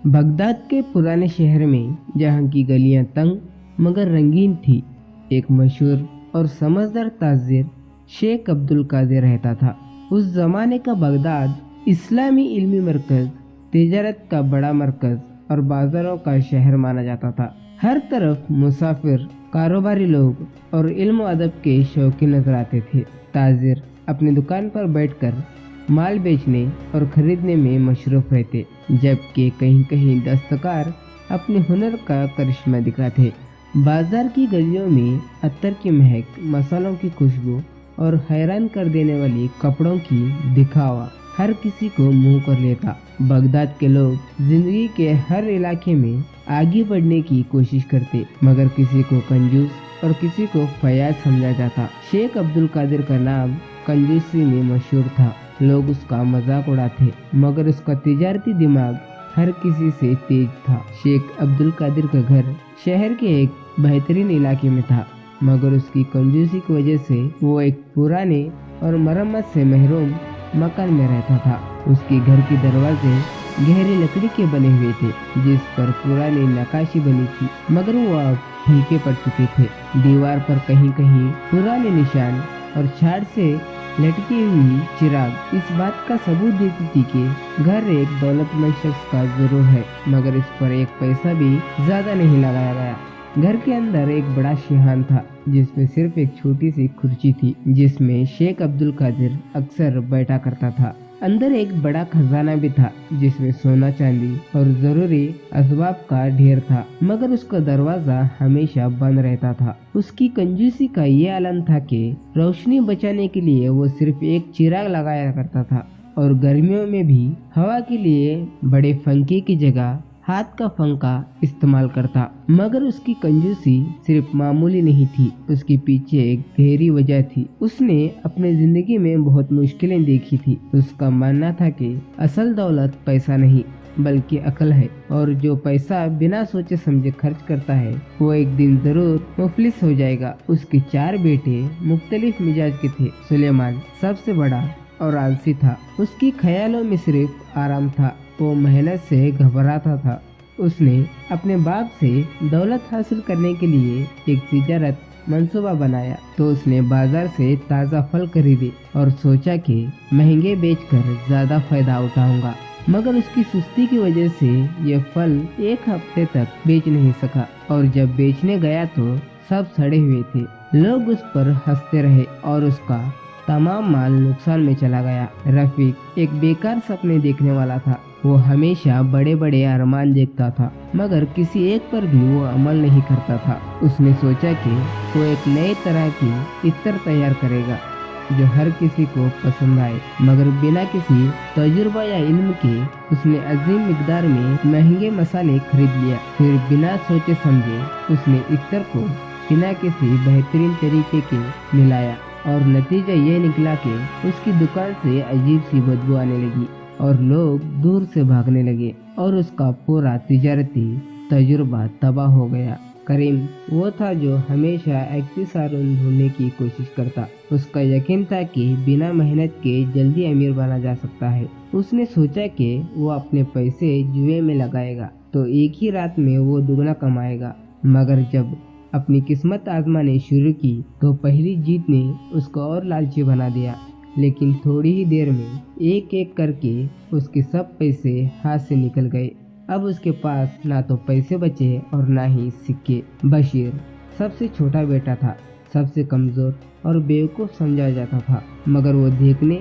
Baghdad के पुराने शहर में, जहाँ की गलियां तंग मगर रंगीन थी, एक मशहूर और समझदार ताजिर शेख अब्दुल कादिर रहता था। उस जमाने का बगदाद इस्लामी इल्मी मरकज, तिजारत का बड़ा मरकज और बाजारों का शहर माना जाता था। हर तरफ मुसाफिर, कारोबारी लोग और इल्म अदब के शौकीन नजर आते थे। ताजिर अपनी दुकान पर बैठकर माल बेचने और खरीदने में मशरूफ रहते, जबकि कहीं कहीं दस्तकार अपने हुनर का करिश्मा दिखाते। बाजार की गलियों में अत्तर की महक, मसालों की खुशबू और हैरान कर देने वाली कपड़ों की दिखावा हर किसी को मुंह कर लेता। बगदाद के लोग जिंदगी के हर इलाके में आगे बढ़ने की कोशिश करते, मगर किसी को कंजूस और किसी को फयाज समझा जाता। शेख अब्दुल कादिर का नाम कंजूसी में मशहूर था। लोग उसका मजाक उड़ाते, मगर उसका तिजारती दिमाग हर किसी से तेज था। शेख अब्दुल कादिर का घर शहर के एक बेहतरीन इलाके में था, मगर उसकी कंजूसी की वजह से वो एक पुराने और मरम्मत से महरूम मकान में रहता था। उसके घर के दरवाजे गहरी लकड़ी के बने हुए थे, जिस पर पुरानी नक्काशी बनी थी, मगर वो अब फीके पड़ चुके थे। दीवार पर कहीं कहीं पुराने निशान और छाड़ से लटकी हुई चिराग इस बात का सबूत देती थी कि घर एक दौलतमंद शख्स का जरूर है, मगर इस पर एक पैसा भी ज्यादा नहीं लगाया गया। घर के अंदर एक बड़ा शिहान था, जिसमें सिर्फ एक छोटी सी कुर्सी थी, जिसमें शेख अब्दुल कादिर अक्सर बैठा करता था। अंदर एक बड़ा खजाना भी था, जिसमें सोना चांदी और जरूरी असबाब का ढेर था, मगर उसका दरवाजा हमेशा बंद रहता था। उसकी कंजूसी का ये आलम था कि रोशनी बचाने के लिए वो सिर्फ एक चिराग लगाया करता था, और गर्मियों में भी हवा के लिए बड़े पंखे की जगह हाथ का पंखा इस्तेमाल करता। मगर उसकी कंजूसी सिर्फ मामूली नहीं थी, उसके पीछे एक गहरी वजह थी। उसने अपनी जिंदगी में बहुत मुश्किलें देखी थी। उसका मानना था कि असल दौलत पैसा नहीं बल्कि अकल है, और जो पैसा बिना सोचे समझे खर्च करता है वो एक दिन जरूर मुफलिस हो जाएगा। उसके 4 बेटे मुख्तलिफ मिजाज के थे। सुलेमान सबसे बड़ा और आलसी था। उसकी ख्यालों में सिर्फ आराम था। वो मेहनत से घबराता था। उसने अपने बाप से दौलत हासिल करने के लिए एक तिजारत मंसूबा बनाया, तो उसने बाजार से ताज़ा फल खरीदे और सोचा कि महंगे बेचकर ज्यादा फायदा उठाऊंगा। मगर उसकी सुस्ती की वजह से ये फल एक हफ्ते तक बेच नहीं सका, और जब बेचने गया तो सब सड़े हुए थे। लोग उस पर हंसते रहे और उसका तमाम माल नुकसान में चला गया। रफीक एक बेकार सपने देखने वाला था। वो हमेशा बड़े बड़े अरमान देखता था, मगर किसी एक पर भी वो अमल नहीं करता था। उसने सोचा कि वो एक नए तरह की इत्र तैयार करेगा जो हर किसी को पसंद आए, मगर बिना किसी तजुर्बा या इल्म के उसने अजीम मिकदार में महंगे मसाले खरीद लिया। फिर बिना सोचे समझे उसने इत्र को बिना किसी बेहतरीन तरीके के मिलाया, और नतीजा ये निकला कि उसकी दुकान से अजीब सी बदबू आने लगी और लोग दूर से भागने लगे, और उसका पूरा तिजारती तजुर्बा तबाह हो गया। करीम वो था जो हमेशा इख्तिसारुन ढूंढने की कोशिश करता। उसका यकीन था कि बिना मेहनत के जल्दी अमीर बना जा सकता है। उसने सोचा कि वो अपने पैसे जुए में लगाएगा तो एक ही रात में वो दुगना कमाएगा। मगर जब अपनी किस्मत आजमानी शुरू की तो पहली जीत ने उसको और लालची बना दिया। लेकिन थोड़ी ही देर में एक एक करके उसके सब पैसे हाथ से निकल गए। अब उसके पास ना तो पैसे बचे और ना ही सिक्के। बशीर सबसे छोटा बेटा था, सबसे कमजोर और बेवकूफ समझा जाता था, मगर वो देखने,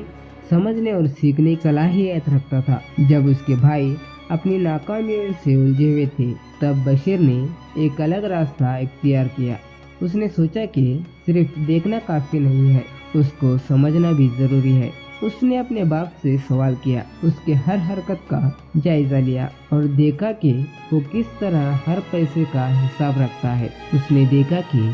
समझने और सीखने की सलाहियत रखता था। जब उसके भाई अपनी नाकामियों से उलझे हुए थे, तब बशीर ने एक अलग रास्ता इख्तियार किया। उसने सोचा कि सिर्फ देखना काफी नहीं है, उसको समझना भी जरूरी है। उसने अपने बाप से सवाल किया, उसके हर हरकत का जायजा लिया और देखा कि वो किस तरह हर पैसे का हिसाब रखता है। उसने देखा कि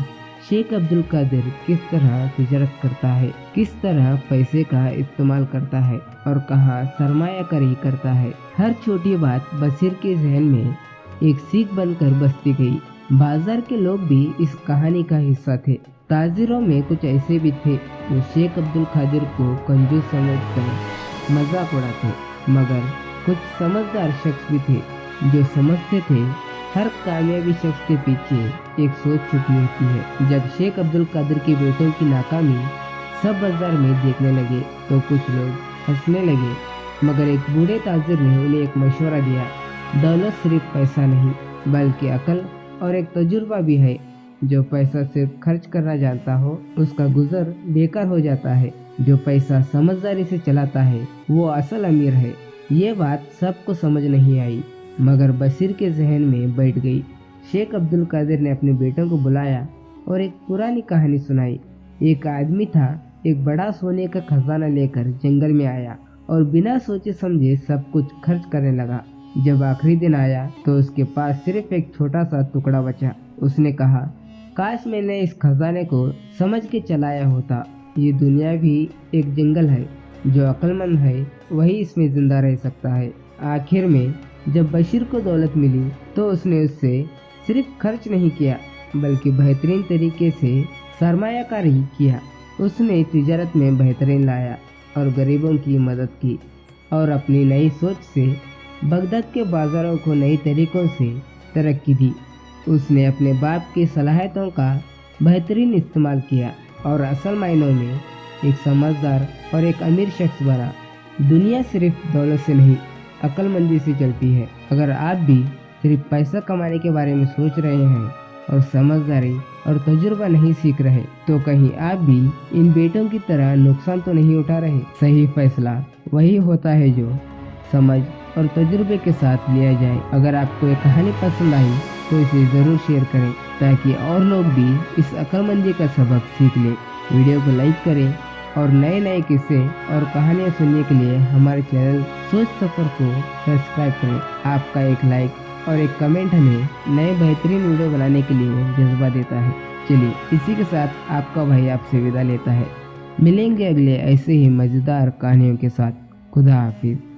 शेख अब्दुल कादिर किस तरह तिजारत करता है, किस तरह पैसे का इस्तेमाल करता है और कहाँ सरमायाकारी करता है। हर छोटी बात बशीर के जहन में एक सीख बनकर बसती गई। बाजार के लोग भी इस कहानी का हिस्सा थे। ताजिरों में कुछ ऐसे भी थे जो शेख अब्दुल कादिर को कंजूस समझकर मजाक उड़ाते, मगर कुछ समझदार शख्स भी थे जो समझते थे हर कामयाबी शख्स के पीछे एक सोच छुपी होती है। जब शेख अब्दुल कादिर के बेटों की नाकामी सब बाजार में देखने लगे तो कुछ लोग हंसने लगे, मगर एक बूढ़े ताजिर ने उन्हें एक मशवरा दिया। दौलत सिर्फ पैसा नहीं बल्कि अकल और एक तजुर्बा भी है। जो पैसा सिर्फ खर्च करना जानता हो उसका गुजर बेकार हो जाता है। जो पैसा समझदारी से चलाता है वो असल अमीर है। ये बात सबको समझ नहीं आई, मगर बशीर के जहन में बैठ गई। शेख अब्दुल कादिर ने अपने बेटों को बुलाया और एक पुरानी कहानी सुनाई। एक आदमी था, एक बड़ा सोने का खजाना लेकर जंगल में आया और बिना सोचे समझे सब कुछ खर्च करने लगा। जब आखिरी दिन आया तो उसके पास सिर्फ एक छोटा सा टुकड़ा बचा। उसने कहा, काश मैंने इस खजाने को समझ के चलाया होता। ये दुनिया भी एक जंगल है, जो अक्लमंद है वही इसमें जिंदा रह सकता है। आखिर में जब बशीर को दौलत मिली तो उसने उससे सिर्फ खर्च नहीं किया बल्कि बेहतरीन तरीके से सरमायाकारी किया। उसने तिजारत में बेहतरीन लाया और गरीबों की मदद की और अपनी नई सोच से बगदाद के बाज़ारों को नई तरीक़ों से तरक्की दी। उसने अपने बाप की सलाहियतों का बेहतरीन इस्तेमाल किया और असल मायनों में एक समझदार और एक अमीर शख्स बना। दुनिया सिर्फ दौलत से नहीं अक्लमंदी से चलती है। अगर आप भी सिर्फ पैसा कमाने के बारे में सोच रहे हैं और समझदारी और तजुर्बा नहीं सीख रहे तो कहीं आप भी इन बेटों की तरह नुकसान तो नहीं उठा रहे। सही फैसला वही होता है जो समझ और तजुर्बे के साथ लिया जाए। अगर आपको ये कहानी पसंद आई तो इसे ज़रूर शेयर करें ताकि और लोग भी इस अक्लमंदी का सबक सीख लें। वीडियो को लाइक करें और नए नए किस्से और कहानियाँ सुनने के लिए हमारे चैनल सोच सफ़र को सब्सक्राइब करें। आपका एक लाइक और एक कमेंट हमें नए बेहतरीन वीडियो बनाने के लिए जज्बा देता है। चलिए इसी के साथ आपका भाई आपसे विदा लेता है। मिलेंगे अगले ऐसे ही मज़ेदार कहानियों के साथ। खुदा हाफिज़।